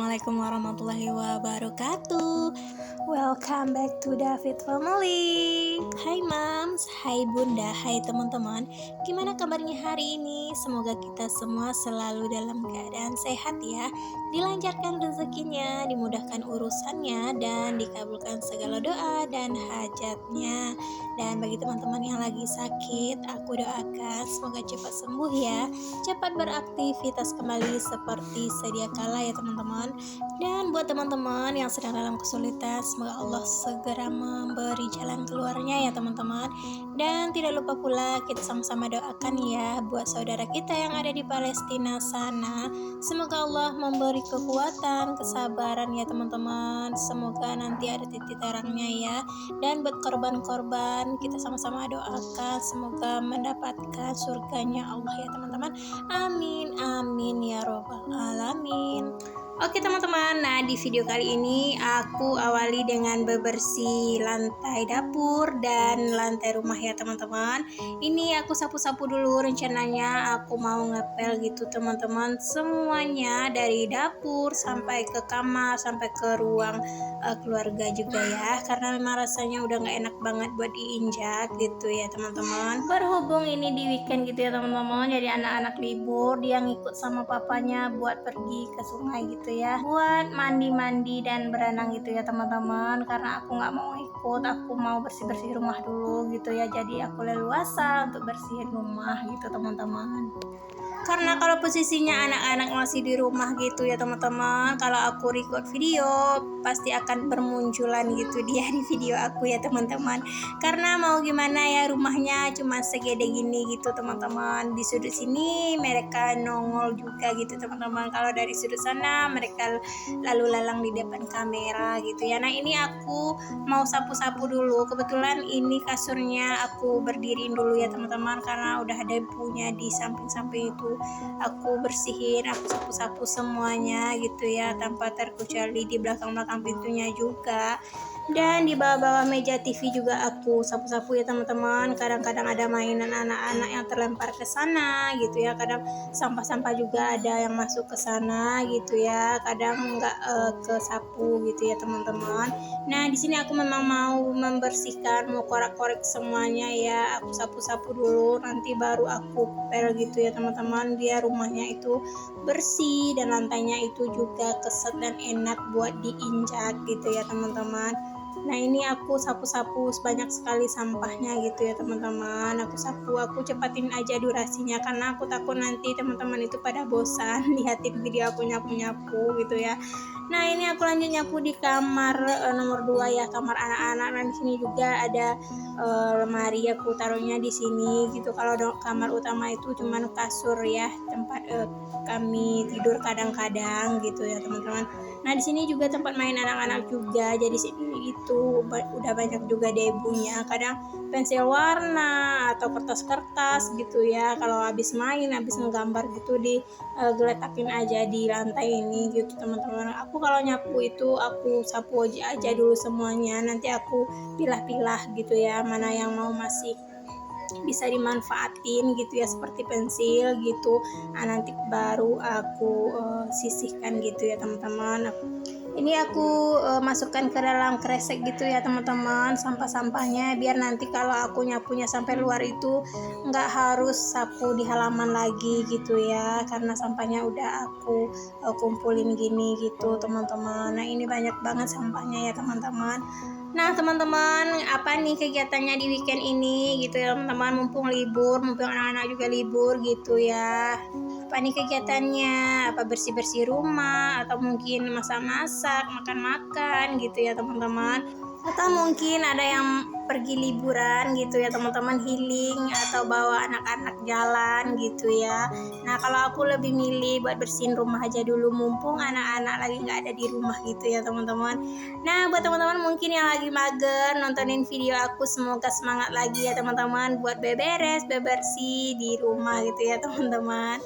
Assalamualaikum warahmatullahi wabarakatuh. Welcome back to David Family. Hai Mams, hai Bunda, hai teman-teman. Gimana kabarnya hari ini? Semoga kita semua selalu dalam keadaan sehat ya. Dilancarkan rezekinya, dimudahkan urusannya, dan dikabulkan segala doa dan hajatnya. Dan bagi teman-teman yang lagi sakit, aku doakan semoga cepat sembuh ya. Cepat beraktivitas kembali seperti sedia kala ya teman-teman. Dan buat teman-teman yang sedang dalam kesulitan, semoga Allah segera memberi jalan keluarnya ya teman-teman. Dan tidak lupa pula kita sama-sama doakan ya buat saudara kita yang ada di Palestina sana. Semoga Allah memberi kekuatan, kesabaran ya teman-teman. Semoga nanti ada titik terangnya ya. Dan buat korban-korban kita sama-sama doakan semoga mendapatkan surganya Allah ya teman-teman. Amin amin ya robbal alamin. Oke teman-teman, nah di video kali ini aku awali dengan bebersih lantai dapur dan lantai rumah ya teman-teman. Ini aku sapu-sapu dulu, rencananya aku mau ngepel gitu teman-teman. Semuanya dari dapur sampai ke kamar, sampai ke ruang keluarga juga ya. Karena memang rasanya udah gak enak banget buat diinjak gitu ya teman-teman. Berhubung ini di weekend gitu ya teman-teman, jadi anak-anak libur, dia ngikut sama papanya buat pergi ke sungai gitu ya, buat mandi-mandi dan berenang gitu ya teman-teman. Karena aku nggak mau ikut, aku mau bersih-bersih rumah dulu gitu ya, jadi aku leluasa untuk bersihin rumah gitu teman-teman. Karena kalau posisinya anak-anak masih di rumah gitu ya teman-teman, kalau aku record video pasti akan bermunculan gitu dia di video aku ya teman-teman. Karena mau gimana ya, rumahnya cuma segede gini gitu teman-teman. Di sudut sini mereka nongol juga gitu teman-teman. Kalau dari sudut sana mereka lalu lalang di depan kamera gitu ya. Nah ini aku mau sapu-sapu dulu. Kebetulan ini kasurnya aku berdiriin dulu ya teman-teman, karena udah ada debunya di samping-samping itu. Aku bersihin, aku sapu-sapu semuanya gitu ya, tanpa terkecuali di belakang-belakang pintunya juga. Dan di bawah-bawah meja TV juga aku sapu-sapu ya teman-teman. Kadang-kadang ada mainan anak-anak yang terlempar ke sana gitu ya. Kadang sampah-sampah juga ada yang masuk ke sana gitu ya. Kadang nggak ke sapu gitu ya teman-teman. Nah di sini aku memang mau membersihkan, mau korek-korek semuanya ya. Aku sapu-sapu dulu, nanti baru aku pel gitu ya teman-teman. Biar rumahnya itu bersih dan lantainya itu juga keset dan enak buat diinjak gitu ya teman-teman. Nah ini aku sapu-sapu sebanyak sekali sampahnya gitu ya teman-teman. Aku sapu, aku cepatin aja durasinya karena aku takut nanti teman-teman itu pada bosan lihatin video aku nyapu-nyapu gitu ya. Nah ini aku lanjut nyapu di kamar nomor 2 ya, kamar anak-anak. Nah di sini juga ada lemari, aku taruhnya di sini gitu. Kalau kamar utama itu cuman kasur ya, tempat kami tidur kadang-kadang gitu ya teman-teman. Nah di sini juga tempat main anak-anak juga. Jadi sini itu udah banyak juga debunya. Kadang pensil warna atau kertas-kertas gitu ya. Kalau habis main, habis ngegambar gitu digeletakin aja di lantai ini gitu teman-teman. Aku kalau nyapu itu aku sapu aja dulu semuanya. Nanti aku pilah-pilah gitu ya, mana yang mau masih bisa dimanfaatin gitu ya, seperti pensil gitu. Nah, nanti baru aku sisihkan gitu ya teman-teman. Ini aku masukkan ke dalam kresek gitu ya teman-teman, sampah-sampahnya, biar nanti kalau aku nyapunya sampai luar itu nggak harus sapu di halaman lagi gitu ya, karena sampahnya udah aku kumpulin gini gitu teman-teman. Nah ini banyak banget sampahnya ya teman-teman. Nah teman-teman, apa nih kegiatannya di weekend ini gitu ya teman-teman, mumpung libur, mumpung anak-anak juga libur gitu ya. Apa nih kegiatannya? Apa bersih-bersih rumah, atau mungkin masak-masak, makan-makan gitu ya teman-teman. Atau mungkin ada yang pergi liburan gitu ya teman-teman, healing atau bawa anak-anak jalan gitu ya. Nah kalau aku lebih milih buat bersihin rumah aja dulu, mumpung anak-anak lagi nggak ada di rumah gitu ya teman-teman. Nah buat teman-teman mungkin yang lagi mager nontonin video aku, semoga semangat lagi ya teman-teman buat beberes, bebersih di rumah gitu ya teman-teman.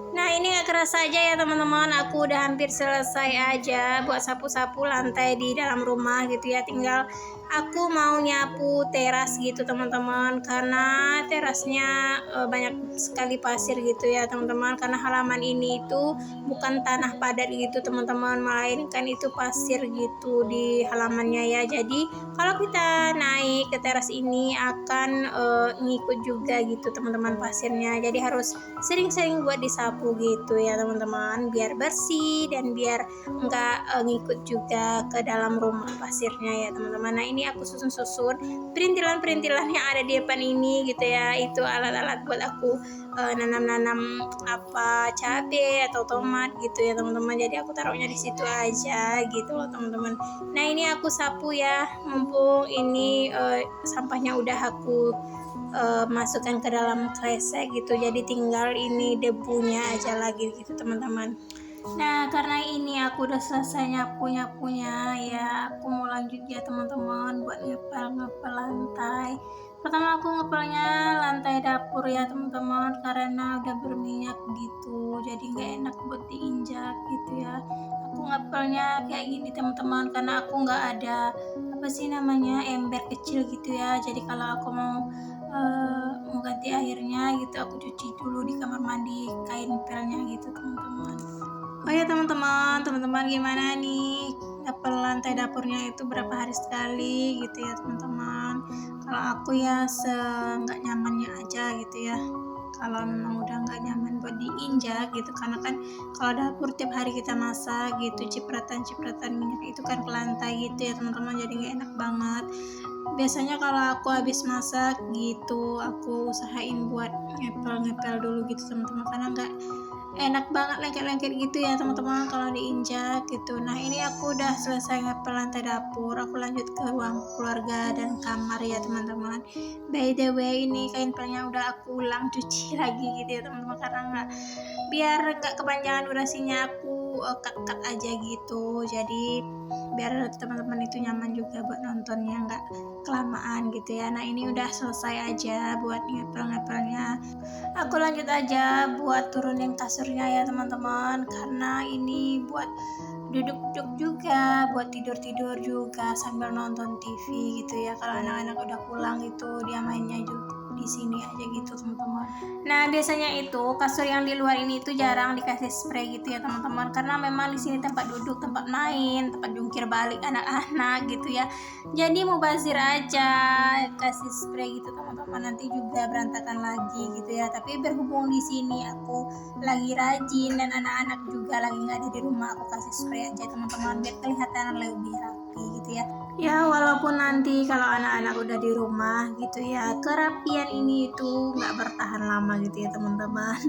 Nah ini gak kerasa aja ya teman-teman, aku udah hampir selesai aja buat sapu-sapu lantai di dalam rumah gitu ya. Tinggal aku mau nyapu teras gitu teman-teman, karena terasnya banyak sekali pasir gitu ya teman-teman. Karena halaman ini itu bukan tanah padat gitu teman-teman, melainkan itu pasir gitu di halamannya ya. Jadi kalau kita naik ke teras ini akan ngikut juga gitu teman-teman pasirnya. Jadi harus sering-sering buat disapu gitu ya teman-teman, biar bersih dan biar enggak ngikut juga ke dalam rumah pasirnya ya teman-teman. Nah ini aku susun-susun perintilan-perintilan yang ada di depan ini gitu ya, itu alat-alat buat aku nanam-nanam apa cabai atau tomat gitu ya teman-teman. Jadi aku taruhnya di situ aja gitu loh teman-teman. Nah ini aku sapu ya, mumpung ini sampahnya udah aku masukkan ke dalam kresek gitu, jadi tinggal ini debunya aja lagi gitu teman-teman. Nah karena ini aku udah selesai nyapunya ya, aku mau lanjut ya teman-teman buat ngepel lantai. Pertama aku ngepelnya lantai dapur ya teman-teman, karena udah berminyak gitu jadi nggak enak buat diinjak gitu ya. Aku ngepelnya kayak gini teman-teman, karena aku nggak ada apa sih namanya ember kecil gitu ya. Jadi kalau aku mau ganti airnya gitu, aku cuci dulu di kamar mandi kain pelnya gitu teman-teman. Oh ya teman-teman gimana nih dapet lantai dapurnya itu berapa hari sekali gitu ya teman-teman. Kalau aku ya nggak nyamannya aja gitu ya, kalau memang udah nggak nyaman buat diinjak gitu, karena kan kalau dapur tiap hari kita masak gitu, cipratan minyak itu kan ke lantai gitu ya teman-teman, jadi nggak enak banget. Biasanya kalau aku habis masak gitu aku usahain buat ngepel dulu gitu teman-teman, karena nggak enak banget lengket-lengket gitu ya teman-teman kalau diinjak gitu. Nah ini aku udah selesai ngepel lantai dapur, aku lanjut ke ruang keluarga dan kamar ya teman-teman. By the way ini kain pelnya udah aku ulang cuci lagi gitu ya teman-teman, karena biar nggak kepanjangan durasinya aku cut aja gitu, jadi biar teman-teman itu nyaman juga buat nontonnya, nggak kelamaan gitu ya. Nah ini udah selesai aja buat ngepelnya. Aku lanjut aja buat turunin kasurnya ya teman-teman, karena ini buat duduk-duduk juga, buat tidur-tidur juga sambil nonton TV gitu ya. Kalau anak-anak udah pulang gitu dia mainnya juga di sini aja gitu teman-teman. Nah biasanya itu kasur yang di luar ini itu jarang dikasih spray gitu ya teman-teman, karena memang di sini tempat duduk, tempat main, tempat jungkir balik anak-anak gitu ya. Jadi mubazir aja kasih spray gitu teman-teman, nanti juga berantakan lagi gitu ya. Tapi berhubung di sini aku lagi rajin dan anak-anak juga lagi nggak ada di rumah, aku kasih spray aja teman-teman biar kelihatan lebih rapi gitu ya. Ya walaupun nanti kalau anak-anak udah di rumah gitu ya, kerapian ini itu nggak bertahan lama gitu ya teman-teman.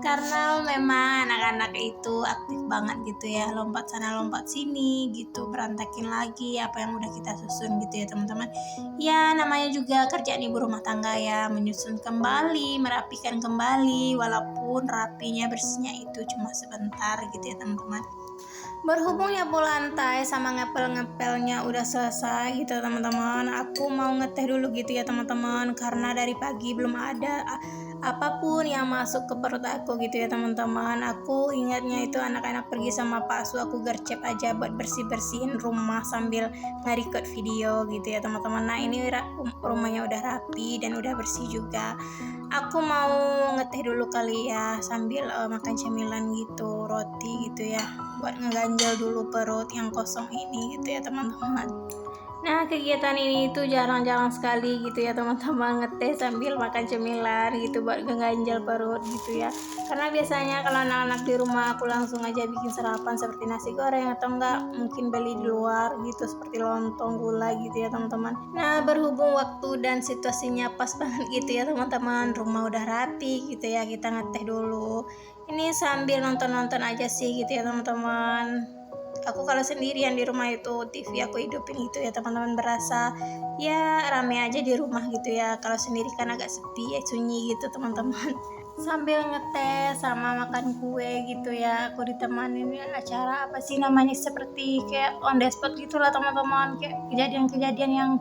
Karena memang anak-anak itu aktif banget gitu ya, lompat sana lompat sini gitu, berantakin lagi apa yang udah kita susun gitu ya teman-teman. Ya namanya juga kerjaan ibu rumah tangga ya, menyusun kembali, merapikan kembali, walaupun rapinya bersihnya itu cuma sebentar gitu ya teman-teman. Berhubung nyapu lantai sama ngepel-ngepelnya udah selesai gitu teman-teman, aku mau ngeteh dulu gitu ya teman-teman, karena dari pagi belum ada apapun yang masuk ke perut aku gitu ya teman-teman. Aku ingatnya itu anak-anak pergi sama Pak Su, aku gercep aja buat bersih-bersihin rumah sambil nge-record video gitu ya teman-teman. Nah ini rumahnya udah rapi dan udah bersih juga. Aku mau ngeteh dulu kali ya sambil makan cemilan gitu, roti gitu ya, buat ngeganjal dulu perut yang kosong ini gitu ya teman-teman. Nah kegiatan ini itu jarang-jarang sekali gitu ya teman-teman, ngeteh sambil makan cemilan gitu buat ngeganjal perut gitu ya. Karena biasanya kalau anak-anak di rumah aku langsung aja bikin sarapan seperti nasi goreng atau enggak mungkin beli di luar gitu seperti lontong gulai gitu ya teman-teman. Nah berhubung waktu dan situasinya pas banget gitu ya teman-teman, rumah udah rapi gitu ya, kita ngeteh dulu. Ini sambil nonton-nonton aja sih gitu ya teman-teman. Aku kalau sendirian di rumah itu TV aku hidupin gitu ya teman-teman, berasa ya rame aja di rumah gitu ya. Kalau sendiri kan agak sepi ya, sunyi gitu teman-teman. Sambil ngeteh sama makan kue gitu ya, aku ditemanin acara apa sih namanya, seperti kayak on the spot gitulah teman-teman, kayak kejadian-kejadian yang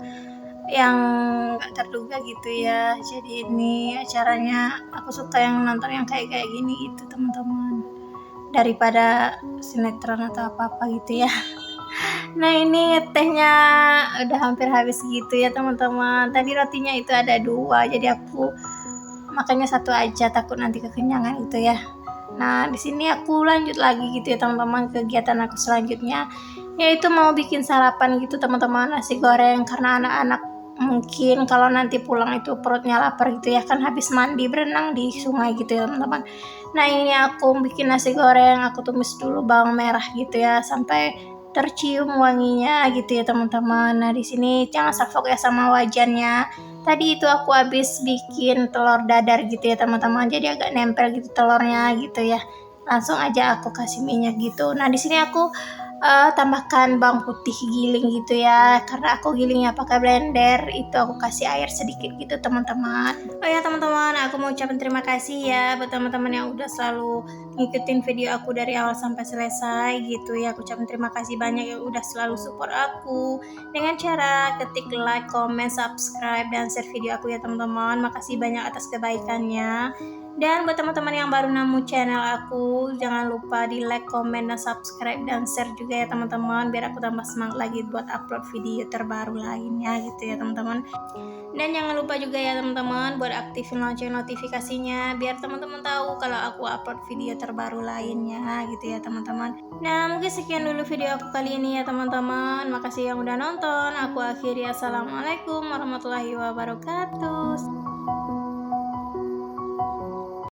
yang gak terduga gitu ya. Jadi ini acaranya aku suka yang nonton yang kayak gini gitu teman-teman, daripada sinetron atau apa-apa gitu ya. Nah ini tehnya udah hampir habis gitu ya teman-teman. Tadi rotinya itu ada 2, jadi aku makanya 1 aja, takut nanti kekenyangan gitu ya. Nah di sini aku lanjut lagi gitu ya teman-teman, kegiatan aku selanjutnya yaitu mau bikin sarapan gitu teman-teman, nasi goreng, karena anak-anak mungkin kalau nanti pulang itu perutnya lapar gitu ya, kan habis mandi berenang di sungai gitu ya teman-teman. Nah ini aku bikin nasi goreng, aku tumis dulu bawang merah gitu ya sampai tercium wanginya gitu ya teman-teman. Nah di sini jangan salfok ya sama wajannya. Tadi itu aku habis bikin telur dadar gitu ya teman-teman, jadi agak nempel gitu telurnya gitu ya. Langsung aja aku kasih minyak gitu. Nah di sini aku tambahkan bawang putih giling gitu ya, karena aku gilingnya pakai blender, itu aku kasih air sedikit gitu teman-teman. Oh ya teman-teman, aku mau ucapin terima kasih ya buat teman-teman yang udah selalu ngikutin video aku dari awal sampai selesai gitu ya. Aku ucapin terima kasih banyak yang udah selalu support aku dengan cara ketik like, comment, subscribe, dan share video aku ya teman-teman. Makasih banyak atas kebaikannya. Dan buat teman-teman yang baru nemu channel aku, jangan lupa di like, comment, dan subscribe, dan share juga ya teman-teman, biar aku tambah semangat lagi buat upload video terbaru lainnya gitu ya teman-teman. Dan jangan lupa juga ya teman-teman buat aktifin lonceng notifikasinya, biar teman-teman tahu kalau aku upload video terbaru lainnya gitu ya teman-teman. Nah mungkin sekian dulu video aku kali ini ya teman-teman. Makasih yang udah nonton. Aku akhiri, assalamualaikum warahmatullahi wabarakatuh.